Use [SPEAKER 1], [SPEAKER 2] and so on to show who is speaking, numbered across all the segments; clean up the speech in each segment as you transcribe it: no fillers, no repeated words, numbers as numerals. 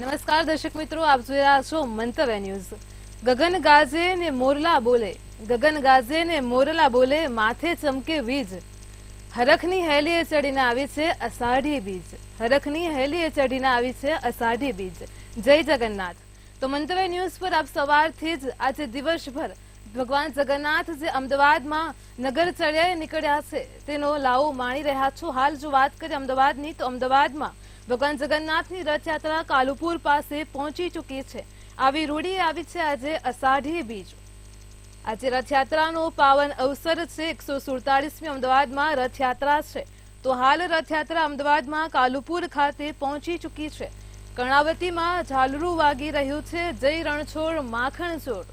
[SPEAKER 1] નમસ્કાર દર્શક મિત્રો, આપ જોઈ રહ્યા છો મંતવ્ય ન્યૂઝ। ગગન ગાજે ને મોરલા બોલે, ગગન ગાજે ને મોરલા બોલે, માથે ચમકે વીજ। હરખની હેલીએ ચડીને આવી છે અષાઢી બીજ, હરખની હેલીએ ચડીને આવી છે અષાઢી બીજ। જય જગન્નાથ। તો મંતવ્ય ન્યૂઝ પર આપ સવારથી જ આજે દિવસભર ભગવાન જગન્નાથ જે અમદાવાદમાં નગરચર્યાએ નીકળ્યા છે તેનો લાવો માણી રહ્યા છો। હાલ જો વાત કરીએ અમદાવાદની, તો અમદાવાદમાં ભગવાન જગન્નાથની રથયાત્રા કાલુપુર પાસે પહોંચી ચૂકી છે। આવી રૂઢી આવી છે આજે અષાઢી બીજ। આજે રથયાત્રાનો પાવન અવસર છે। 147મી અમદાવાદમાં રથયાત્રા છે। તો હાલ રથયાત્રા અમદાવાદમાં કાલુપુર ખાતે પહોંચી ચૂકી છે। કર્ણાવતીમાં ઝાલરું વાગી રહ્યું છે। જય રણછોડ માખણ ચોર।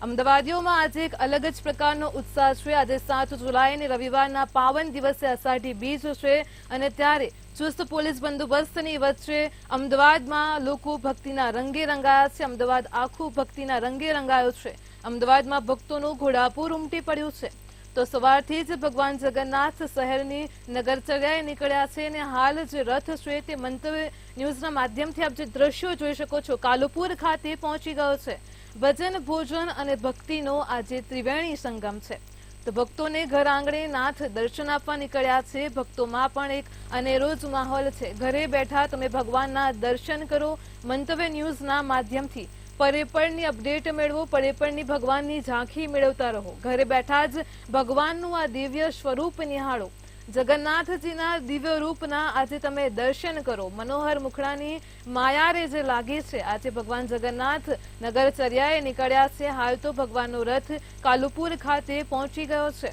[SPEAKER 1] અમદાવાદીઓમાં આજે એક અલગ જ પ્રકારનો ઉત્સાહ છે। આજે 7 જુલાઈને રવિવારના પાવન દિવસે અષાઢી બીજ છે અને ત્યારે ચુસ્ત પોલીસ બંદોબસ્તની વચ્ચે અમદાવાદમાં લોકો ભક્તિના રંગે રંગાયા છે। અમદાવાદ આખું ભક્તિના રંગે રંગાયું છે। અમદાવાદમાં ભક્તોનું ઘોડાપુર ઉમટી પડ્યું છે। તો સવારથી જ ભગવાન જગન્નાથ શહેરની નગરચર્યાએ નીકળ્યા છે અને હાલ જે રથ છે તે મંતવ્ય ન્યૂઝના માધ્યમથી આપ જે દ્રશ્યો જોઈ શકો છો, કાલુપુર ખાતે પહોંચી ગયો છે। ભજન, ભોજન અને ભક્તિનો આજે ત્રિવેણી સંગમ છે। તો ભક્તોને ઘર આંગણે નાથ દર્શન આપવા નીકળ્યા છે। ભક્તોમાં પણ એક અનેરો જ માહોલ છે। ઘરે બેઠા તમે ભગવાનના દર્શન કરો। મંતવ્ય ન્યૂઝના માધ્યમથી પર્યટનની અપડેટ મેળવો, પર્યટનની ભગવાનની ઝાંખી મેળવતા રહો। ઘરે બેઠા જ ભગવાનનું આ દિવ્ય સ્વરૂપ નિહાળો। જગન્નાથજીના દિવ્ય રૂપના આજે તમે દર્શન કરો। મનોહર મુખડાની માયારે જે લાગી છે, આજે ભગવાન જગન્નાથ નગરચર્યાએ નીકળ્યા છે। હાલ તો ભગવાનનો રથ કાલુપુર ખાતે પહોંચી ગયો છે।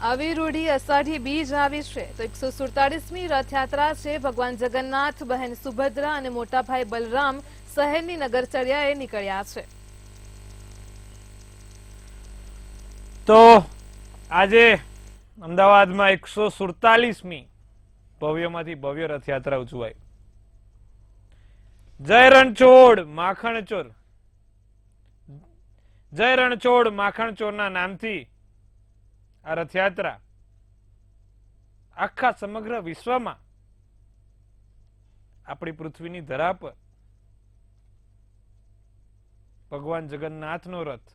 [SPEAKER 1] આવી રૂઢી અષાઢી બીજ આવી છે। તો 147મી રથયાત્રા છે। ભગવાન જગન્નાથ, બહેન સુભદ્રા અને મોટા ભાઈ બલરામ શહેરની નગરચર્યાએ નીકળ્યા છે।
[SPEAKER 2] તો આજે અમદાવાદમાં 147મી ભવ્યમાંથી ભવ્ય રથયાત્રા ઉજવાઈ। જય રણછોડ માખણ ચોર, જય રણછોડ માખણ ચોરના નામથી આ રથયાત્રા આખા સમગ્ર વિશ્વમાં આપણી પૃથ્વીની ધરા પર ભગવાન જગન્નાથનો રથ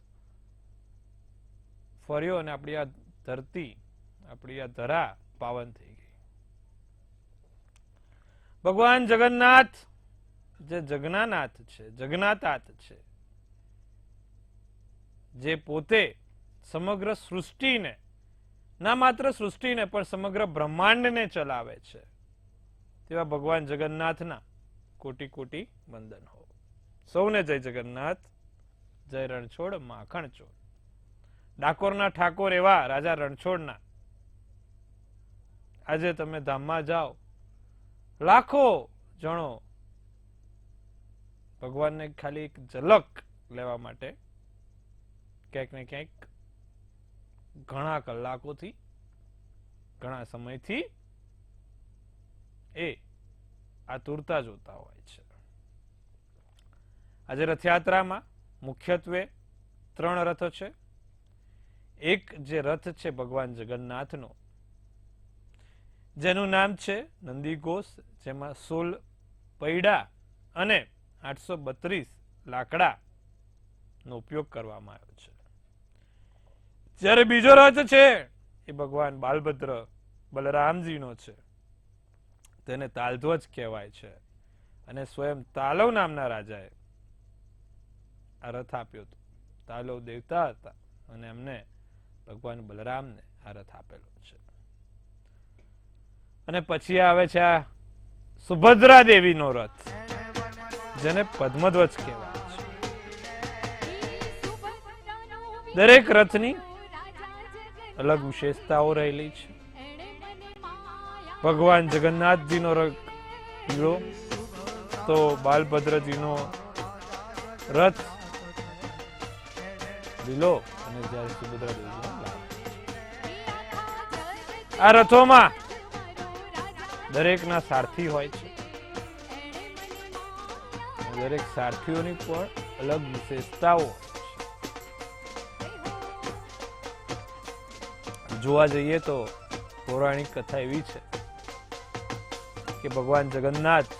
[SPEAKER 2] ફર્યો અને આપણી આ ધરતી, આપણી આ ધરા પાવન થઈ ગઈ। ભગવાન જગન્નાથ જે જગન્નાથ છે, જગન્નાથ છે, જે પોતે સમગ્ર સૃષ્ટિને, ના માત્ર સૃષ્ટિને પણ સમગ્ર બ્રહ્માંડને ચલાવે છે, તેવા ભગવાન જગન્નાથના કોટી કોટી વંદન હો। સૌને જય જગન્નાથ, જય રણછોડ માખણ ચોર। ડાકોરના ઠાકોર એવા રાજા રણછોડના આજે તમે ધામમાં જાઓ, લાખો જણો ભગવાનને ખાલી એક ઝલક લેવા માટે ક્યાંક ને ક્યાંક ઘણા કલાકોથી, ઘણા સમયથી એ આતુરતા જોતા હોય છે। આજે રથયાત્રામાં મુખ્યત્વે 3 રથો છે। એક જે રથ છે ભગવાન જગન્નાથનો, જેનું નામ છે નંદીઘોષ, જેમાં 16 પૈડા અને 832 લાકડાનો ઉપયોગ કરવામાં આવ્યો છે। જ્યારે બીજો રથ છે એ ભગવાન બાલભદ્ર બલરામજીનો છે, તેને તાલધ્વજ કહેવાય છે અને સ્વયં તાલવ નામના રાજાએ આ રથ આપ્યો હતો। તાલવ દેવતા હતા અને એમને ભગવાન બલરામને આ રથ આપેલો છે। અને પછી આવે છે આ સુભદ્રા દેવીનો રથ, જેને પદ્મધ્વજ કહેવાય છે। દરેક રથની અલગ વિશેષતાઓ રહેલી છે। ભગવાન જગન્નાથજીનો રથ પીળો, તો બાલભદ્રજીનો રથ લીલો અને જ્યારે સુભદ્રા દેવીનો લાલ। આ રથોમાં દરેકના સારથી હોય છે। દરેક સારથીઓની પણ અલગ વિશેષતાઓ હોય છે। જોવા જઈએ તો પૌરાણિક કથા એવી છે કે ભગવાન જગન્નાથ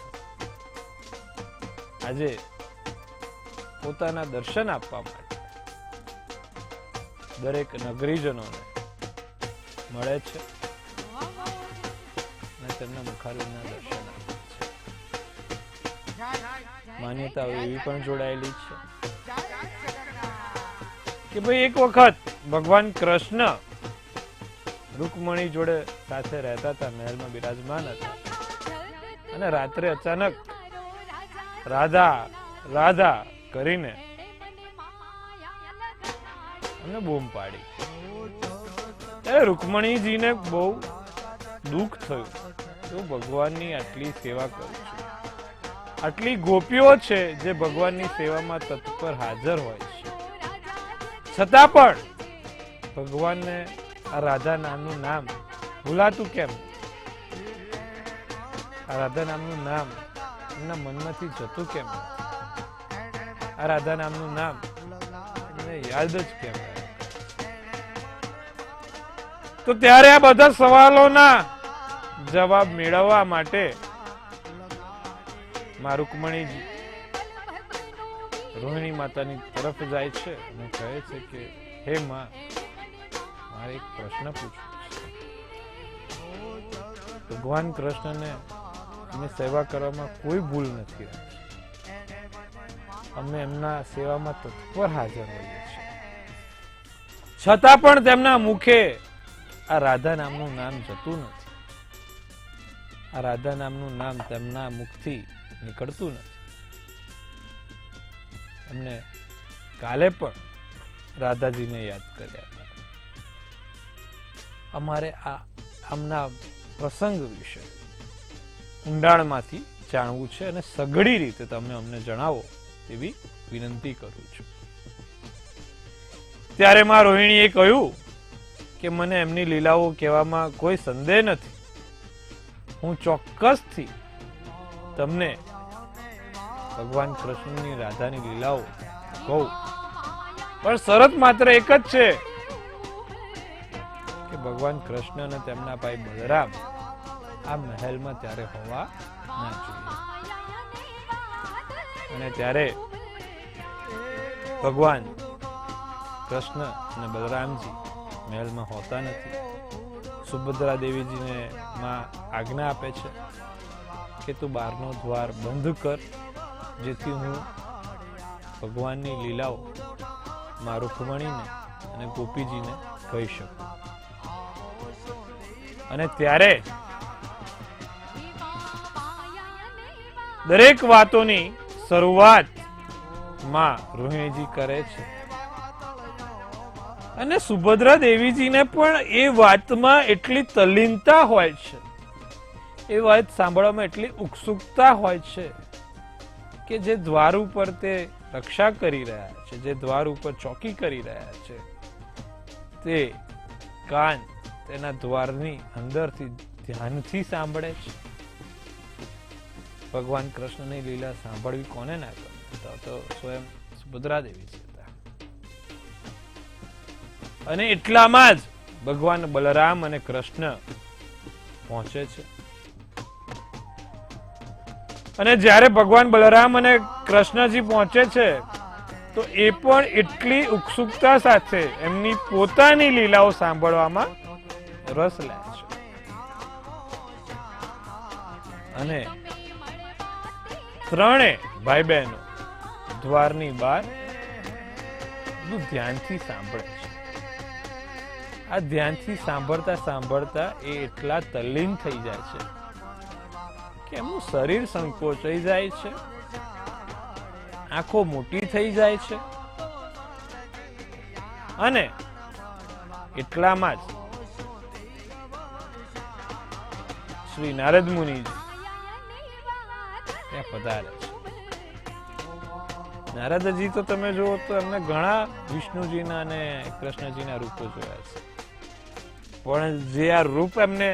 [SPEAKER 2] આજે પોતાના દર્શન આપવા માટે દરેક નગરીજનોને મળે છે અને તેમના મુખારવિંદના દર્શન આપે છે. માન્યતાઓ એવી પણ જોડાયેલી છે કે ભાઈ એક વખત ભગવાન કૃષ્ણ રૂકમણી જોડે સાથે રહેતા હતા, મહેલમાં બિરાજમાન હતા અને રાત્રે અચાનક રાધા રાધા કરીને એમને બૂમ પાડી. ત્યારે રૂકમણીજીને બહુ દુઃખ થયું કે હું ભગવાનની આટલી સેવા કરું છું, આટલી ગોપીઓ છે જે ભગવાનની સેવામાં તત્પર હાજર હોય છે, છતાં પણ ભગવાનને આ રાધા નામનું નામ ભૂલાતું કેમ? આ રાધા નામનું નામ એમના મનમાંથી જતું કેમ? આ રાધા નામનું નામ એમને યાદ જ કેમ? તો ત્યારે આ બધા સવાલોના જવાબ મેળવવા માટે માં રૂકમણીજી રોહિણી માતાની તરફ જાય છે અને કહે છે કે હે માં, મારે એક પ્રશ્ન પૂછવો છે. ભગવાન કૃષ્ણને અમે સેવા કરવામાં કોઈ ભૂલ નથી રાખી, અમે એમના સેવામાં તત્પર હાજર હોઈએ છીએ, છતાં પણ તેમના મુખે આ રાધા નામનું નામ જતું નથી, આ રાધા નામનું નામ તેમના મુખથી નીકળતું નથી. એમને કાલે પણ રાધાજીને યાદ કર્યા હતા. અમારે આમના પ્રસંગ વિશે ઊંડાણમાંથી જાણવું છે અને સઘળી રીતે તમે અમને જણાવો એવી વિનંતી કરું છું. ત્યારે માં રોહિણીએ કહ્યું કે મને એમની લીલાઓ કહેવામાં કોઈ સંદેહ નથી, હું ચોક્કસથી તમને ભગવાન કૃષ્ણની રાધાની લીલાઓ કહું, પણ શરત માત્ર એક જ છે કે ભગવાન કૃષ્ણ અને તેમના ભાઈ બલરામ આ મહેલમાં ત્યારે હોવા ના જોઈએ. અને ત્યારે ભગવાન કૃષ્ણ અને બલરામજી મહેલમાં હોતા નથી. સુભદ્રા દેવીજીને માં આજ્ઞા આપે છે કે તું બહારનો દ્વાર બંધ કર, જેથી હું ભગવાનની લીલાઓ માં રૂકમણીને અને ગોપીજીને કહી શકું. અને ત્યારે દરેક વાતોની શરૂઆત માં રોહિણીજી કરે છે અને સુભદ્રા દેવીજીને પણ એ વાતમાં એટલી તલ્લીનતા હોય છે, એ વાત સાંભળવામાં એટલી ઉત્સુકતા હોય છે કે જે દ્વાર ઉપર તે રક્ષા કરી રહ્યા છે, જે દ્વાર ઉપર ચોકી કરી રહ્યા છે, તે કાન તેના દ્વારની અંદરથી ધ્યાનથી સાંભળે છે. ભગવાન કૃષ્ણની લીલા સાંભળવી કોને ના ગમે? તો સ્વયં સુભદ્રા દેવીજી હતા. અને એટલામાં જ ભગવાન બલરામ અને કૃષ્ણ પહોંચે છે. અને જ્યારે ભગવાન બલરામ અને કૃષ્ણજી પહોંચે છે તો એ પણ એટલી ઉત્સુકતા સાથે એમની પોતાની લીલાઓ સાંભળવામાં રસ લે છે. અને ત્રણે ભાઈ બહેનો દ્વારની બહાર ધ્યાનથી સાંભળે છે. આ ધ્યાનથી સાંભળતા સાંભળતા એ એટલા તલ્લીન થઈ જાય છે કે એમનું શરીર સંકોચાઈ જાય છે, આંખો મોટી થઈ જાય છે. અને એટલામાં જ શ્રી નારદ મુનિજી ત્યાં પધારે છે. નારદજી તો તમે જુઓ તો એમને ઘણા વિષ્ણુજીના અને કૃષ્ણજીના રૂપો જોયા છે, પણ જે આ રૂપ એમને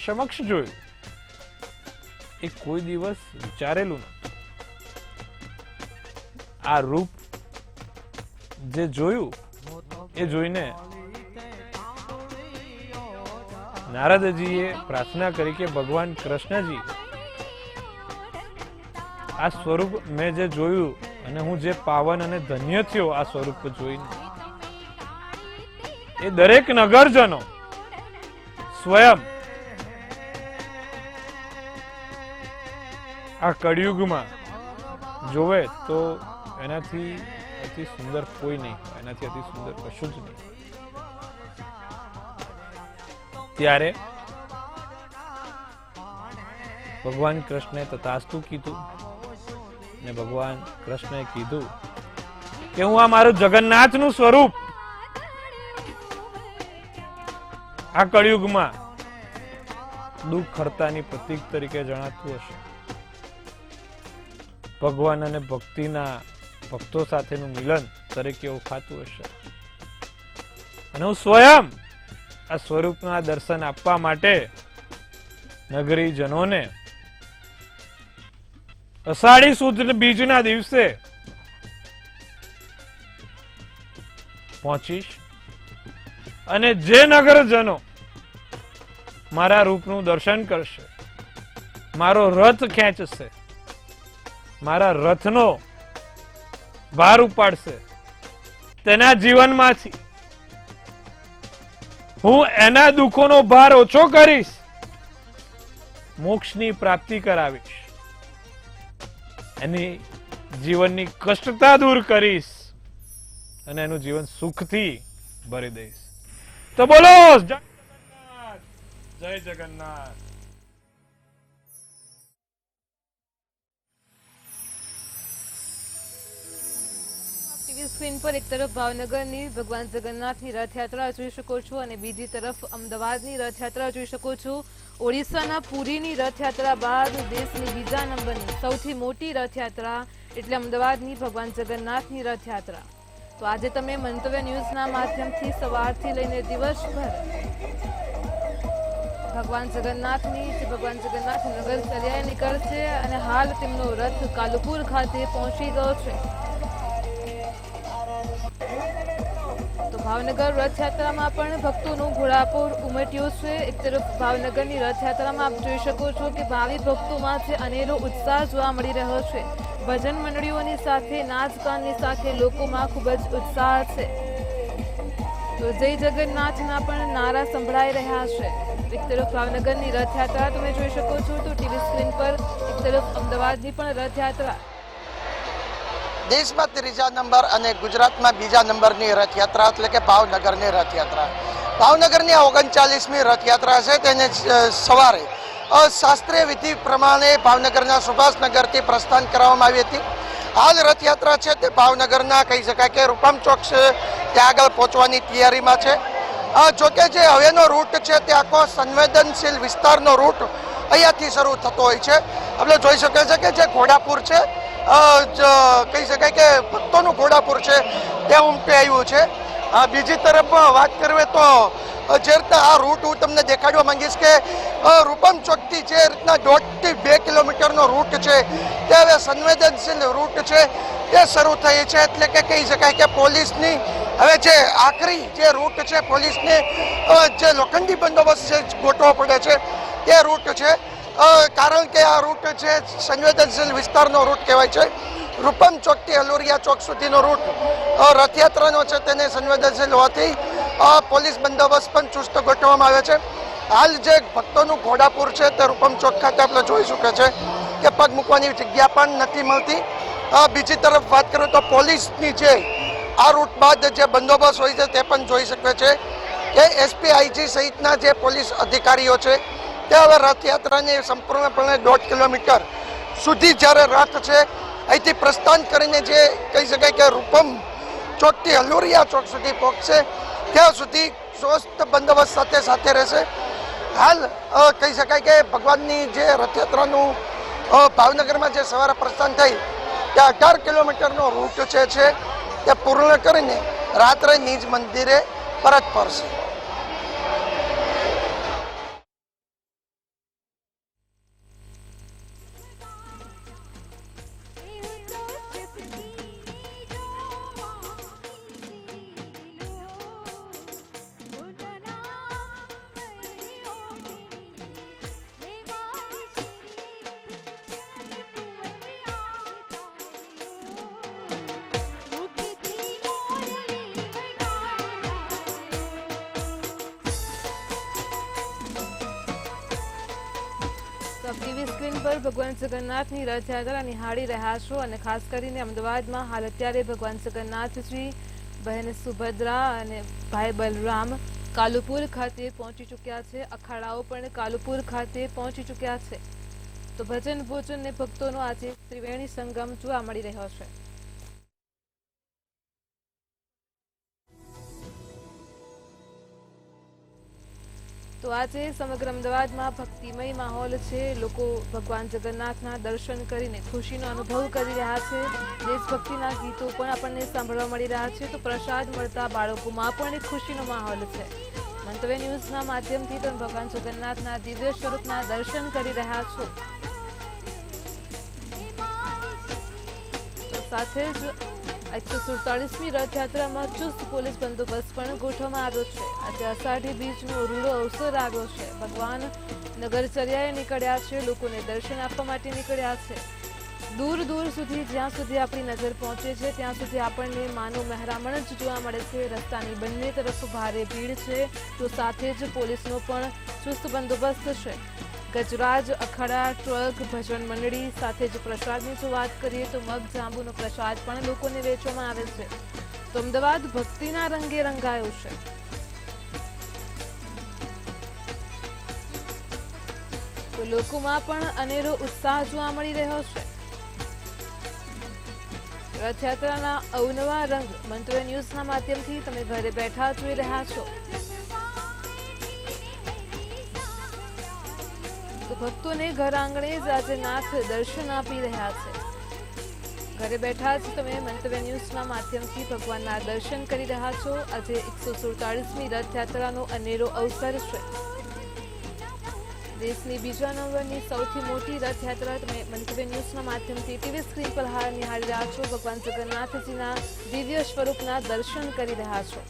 [SPEAKER 2] સમક્ષ જોયું એ કોઈ દિવસ વિચારેલું નતું. આ રૂપ જે જોયું એ જોઈને નારદજીએ પ્રાર્થના કરી કે ભગવાન કૃષ્ણજી આ સ્વરૂપ મેં જે જોયું અને હું જે પાવન અને ધન્ય થયો આ સ્વરૂપ જોઈને, એ દરેક નગરજનો સ્વયં આ કળિયુગમાં જોવે તો એનાથી અતિ સુંદર કોઈ નહીં, એનાથી અતિ સુંદર કશું જ નહીં. ત્યારે ભગવાન કૃષ્ણે તથાસ્તુ કીધું ને ભગવાન કૃષ્ણે કીધું કે હું આ મારું જગન્નાથનું સ્વરૂપ આ કળિયુગમાં દુઃખ હર્તાની પ્રતીક તરીકે જણાતું હશે. ભગવાન અને ભક્તિના ભક્તો સાથેનું મિલન તરીકે ઓળખાતું હશે. અને હું સ્વયં આ સ્વરૂપના દર્શન આપવા માટે નગરીજનોને અષાઢી સુદ બીજના દિવસે પહોંચીશ અને જે નગરજનો મારા રૂપનું દર્શન કરશે, મારો રથ ખેંચશે, મારા રથનો ભાર ઉપાડશે, તેના જીવનમાંથી હું એના દુઃખોનો ભાર ઓછો કરીશ, મોક્ષની પ્રાપ્તિ કરાવીશ, એની જીવનની કષ્ટતા દૂર કરીશ અને એનું જીવન સુખથી ભરી દઈશ. તો બોલો જય જગન્નાથ, જય જગન્નાથ.
[SPEAKER 1] ટીવી સ્ક્રીન પર એક તરફ ભાવનગરની ભગવાન જગન્નાથની રથયાત્રા જોઈ શકો છો અને બીજી તરફ અમદાવાદની રથયાત્રા જોઈ શકો છો. ઓડિશાના પુરીની રથયાત્રા બાદ દેશની બીજા નંબરની સૌથી મોટી રથયાત્રા એટલે અમદાવાદની ભગવાન જગન્નાથની રથયાત્રા. તો આજે તમે મંતવ્ય ન્યૂઝના માધ્યમથી સવારથી લઈને દિવસભર ભગવાન જગન્નાથની નગર ચર્યાએ નીકળશે અને હાલ તેમનો રથ કાલુપુર ખાતે પહોંચી ગયો છે. તો ભાવનગર રથયાત્રામાં પણ ભક્તોનું ઘોડાપુર ઉમટ્યું છે. એક તરફ ભાવનગરની રથયાત્રામાં આપ જોઈ શકો છો કે ભાવિ ભક્તોમાં છે અનેરો ઉત્સાહ જોવા મળી રહ્યો છે. ભજન મંડળીઓની સાથે નાચગાનની સાથે લોકોમાં ખૂબ જ ઉત્સાહ છે. તો જય જગન્નાથના પણ નારા સંભળાઈ રહ્યા છે. એક તરફ ભાવનગરની રથયાત્રા તમે જોઈ શકો છો તો ટીવી સ્ક્રીન પર એક તરફ અમદાવાદની પણ રથયાત્રા.
[SPEAKER 3] દેશમાં ત્રીજા નંબર અને ગુજરાતમાં બીજા નંબરની રથયાત્રા એટલે કે ભાવનગરની રથયાત્રા. ભાવનગરની આ 39મી રથયાત્રા છે તેને સવારે શાસ્ત્રીય વિધિ પ્રમાણે ભાવનગરના સુભાષનગરથી પ્રસ્થાન કરવામાં આવી હતી. હાલ રથયાત્રા છે તે ભાવનગરના કહી શકાય કે રૂપામ ચોક છે ત્યાં આગળ પહોંચવાની તૈયારીમાં છે. જોકે જે હવેનો રૂટ છે તે આખો સંવેદનશીલ વિસ્તારનો રૂટ અહીંયાથી શરૂ થતો હોય છે. આપણે જોઈ શકીએ છીએ કે જે ઘોડાપુર છે કહી શકાય કે ભક્તોનું ઘોડાપુર છે તે ઉમટી આવ્યું છે. બીજી તરફ વાત કરીએ તો જે રીતના આ રૂટ હું તમને દેખાડવા માંગીશ કે રૂપમ ચોકથી જે રીતના 1.5 થી 2 કિલોમીટરનો રૂટ છે તે હવે સંવેદનશીલ રૂટ છે તે શરૂ થઈ છે. એટલે કે કહી શકાય કે પોલીસની હવે જે આખરી જે રૂટ છે પોલીસને જે લોખંડી બંદોબસ્ત છે ગોઠવવો પડે છે તે રૂટ છે. કારણ કે આ રૂટ છે સંવેદનશીલ વિસ્તારનો રૂટ કહેવાય છે. રૂપમ ચોકથી હલુરિયા ચોક સુધીનો રૂટ રથયાત્રાનો છે તેને સંવેદનશીલ હોવાથી પોલીસ બંદોબસ્ત પણ ચુસ્ત ગોઠવવામાં આવે છે. હાલ જે ભક્તોનું ઘોડાપુર છે તે રૂપમ ચોક ખાતે આપણે જોઈ શકીએ છીએ કે પગ મૂકવાની જગ્યા પણ નથી મળતી. બીજી તરફ વાત કરું તો પોલીસની જે આ રૂટ બાદ જે બંદોબસ્ત હોય છે તે પણ જોઈ શકે છે કે એસપી આઈજી સહિતના જે પોલીસ અધિકારીઓ છે તે હવે રથયાત્રાને સંપૂર્ણપણે 1.5 કિલોમીટર સુધી જ્યારે રથ છે અહીંથી પ્રસ્થાન કરીને જે કહી શકાય કે રૂપમ ચોકથી હલુરિયા ચોક સુધી પહોંચશે ત્યાં સુધી ચોસ્ત બંદોબસ્ત સાથે રહેશે. હાલ કહી શકાય કે ભગવાનની જે રથયાત્રાનું ભાવનગરમાં જે સવારે પ્રસ્થાન થઈ તે 18 કિલોમીટરનો રૂટ છે તે પૂર્ણ કરીને રાત્રે નિજ મંદિરે પરત ફરશે.
[SPEAKER 1] ટીવી સ્ક્રીન પર ભગવાન જગન્નાથની રથયાત્રા નિહાળી રહ્યા છો અને ખાસ કરીને અમદાવાદમાં હાલ અત્યારે ભગવાન જગન્નાથજી, બહેન સુભદ્રા અને ભાઈ બલરામ કાલુપુર ખાતે પહોંચી ચૂક્યા છે. અખાડાઓ પણ કાલુપુર ખાતે પહોંચી ચૂક્યા છે. તો ભજન ભોજન ને ભક્તોનો આજે ત્રિવેણી સંગમ જોવા મળી રહ્યો છે. તો આજે સમગ્ર અમદાવાદમાં ભક્તિમય માહોલ છે. લોકો ભગવાન જગન્નાથના દર્શન કરીને ખુશીનો અનુભવ કરી રહ્યા છે. દેશભક્તિના ગીતો પણ આપણને સાંભળવા મળી રહ્યા છે. તો પ્રસાદ મળતા બાળકોમાં પણ એક ખુશીનો માહોલ છે. મંતવ્ય ન્યૂઝના માધ્યમથી તમે ભગવાન જગન્નાથના દિવ્ય સ્વરૂપના દર્શન કરી રહ્યા છો. તો સાથે જ 147મી રથયાત્રામાં ચુસ્ત પોલીસ બંદોબસ્ત પણ ગોઠવવામાં આવ્યો છે. આજે અષાઢી બીજનો રૂડો અવસર આવ્યો છે. ભગવાન નગરચર્યાએ નીકળ્યા છે. લોકોને દર્શન આપવા માટે નીકળ્યા છે. દૂર દૂર સુધી, જ્યાં સુધી આપણી નજર પહોંચે છે ત્યાં સુધી આપણને માનો મહેરામણ જ જોવા મળે છે. રસ્તાની બંને તરફ ભારે ભીડ છે. તો સાથે જ પોલીસનો પણ ચુસ્ત બંદોબસ્ત છે. ગજરાજ, અખાડા, ટ્રક, ભજન મંડળી સાથે જ પ્રસાદની જો વાત કરીએ તો મગ જાંબુનો પ્રસાદ પણ લોકોને વેચવામાં આવે છે. તો અમદાવાદ ભક્તિના રંગે રંગાયું છે. તો લોકોમાં પણ અનેરો ઉત્સાહ જોવા મળી રહ્યો છે. રથયાત્રાના અવનવા રંગ મંતવ્ય ન્યૂઝના માધ્યમથી તમે ઘરે બેઠા જોઈ રહ્યા છો. તો ભક્તોને ઘર આંગણે જ આજે નાથ દર્શન આપી રહ્યા છે. ઘરે બેઠા જ તમે મંતવ્ય ન્યૂઝના માધ્યમથી ભગવાનના દર્શન કરી રહ્યા છો. આજે 147મી રથયાત્રાનો અનેરો અવસર છે. દેશની બીજા નંબરની સૌથી મોટી રથયાત્રા તમે મંતવ્ય ન્યૂઝના માધ્યમથી ટીવી સ્ક્રીન પર હાલ નિહાળી રહ્યા છો. ભગવાન જગન્નાથજીના દિવ્ય સ્વરૂપના દર્શન કરી રહ્યા છો.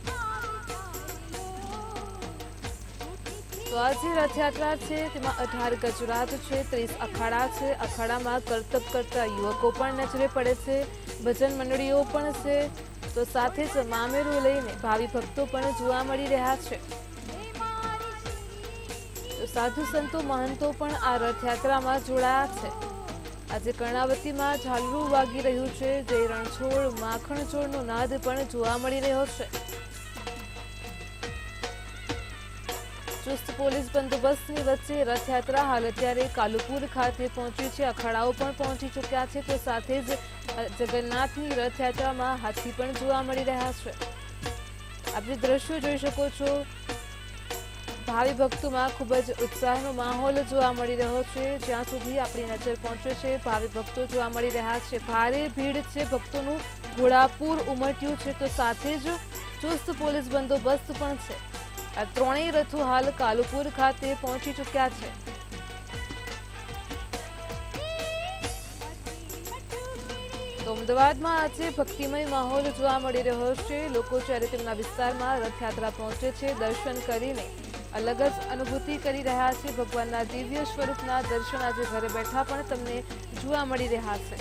[SPEAKER 1] તો આજે રથયાત્રા છે તેમાં 18 ગજરાત છે, 30 અખાડા છે. અખાડામાં કરતબ કરતા યુવકો પણ નજરે પડે છે. ભજન મંડળીઓ પણ છે. તો સાથે જ મામેરું લઈને ભાવિ ભક્તો પણ જોવા મળી રહ્યા છે. તો સાધુ સંતો મહંતો પણ આ રથયાત્રામાં જોડાયા છે. આજે કર્ણાવતીમાં ઝાલરું વાગી રહ્યું છે. જય રણછોડ માખણ છોડનો નાદ પણ જોવા મળી રહ્યો છે. ચુસ્ત પોલીસ બંદોબસ્તની વચ્ચે રથયાત્રા હાલ અત્યારે કાલુપુર ખાતે પહોંચી છે. અખાડાઓ પણ પહોંચી ચૂક્યા છે. તો સાથે જ જગન્નાથની રથયાત્રામાં હાથી પણ જોવા મળી રહ્યા છે. આપણે દ્રશ્યો જોઈ શકો છો. ભાવિ ભક્તોમાં ખૂબ જ ઉત્સાહનો માહોલ જોવા મળી રહ્યો છે. જ્યાં સુધી આપણી નજર પહોંચે છે ભાવિ ભક્તો જોવા મળી રહ્યા છે. ભારે ભીડ છે. ભક્તોનું ઘોડાપુર ઉમટ્યું છે. તો સાથે જ ચુસ્ત પોલીસ બંદોબસ્ત પણ છે. આ ત્રણેય રથો હાલ કાલુપુર ખાતે પહોંચી ચૂક્યા છે. તો અમદાવાદમાં આજે ભક્તિમય માહોલ જોવા મળી રહ્યો છે. લોકો જ્યારે તેમના વિસ્તારમાં રથયાત્રા પહોંચે છે દર્શન કરીને અલગ જ અનુભૂતિ કરી રહ્યા છે. ભગવાનના દિવ્ય સ્વરૂપના દર્શન આજે ઘરે બેઠા પણ તમને જોવા મળી રહ્યા છે.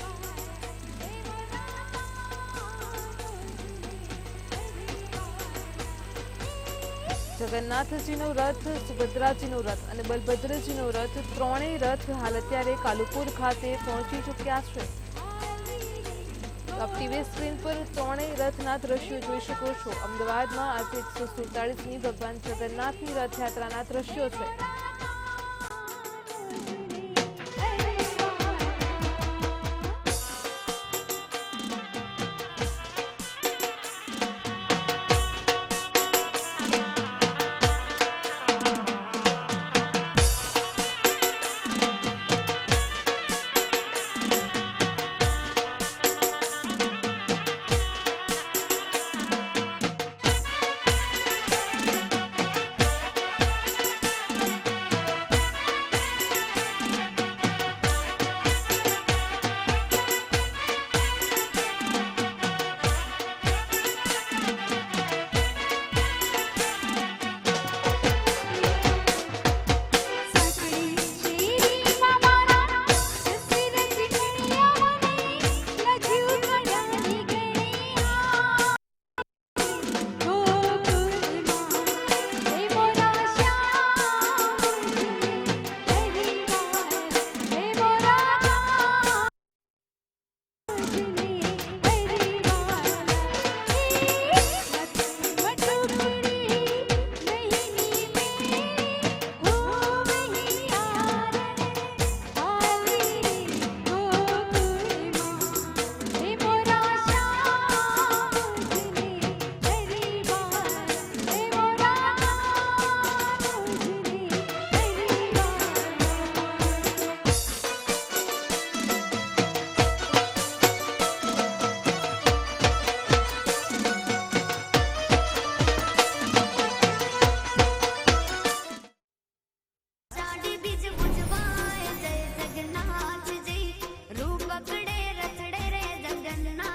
[SPEAKER 1] જગન્નાથજીનો રથ, સુભદ્રાજીનો રથ અને બલભદ્રજીનો રથ, ત્રણેય રથ હાલ અત્યારે કાલુપુર ખાતે પહોંચી ચૂક્યા છે. આપ ટીવી સ્ક્રીન પર ત્રણેય રથના દ્રશ્યો જોઈ શકો છો. અમદાવાદમાં આજે 147મી ભગવાન જગન્નાથની રથયાત્રાના દ્રશ્યો છે.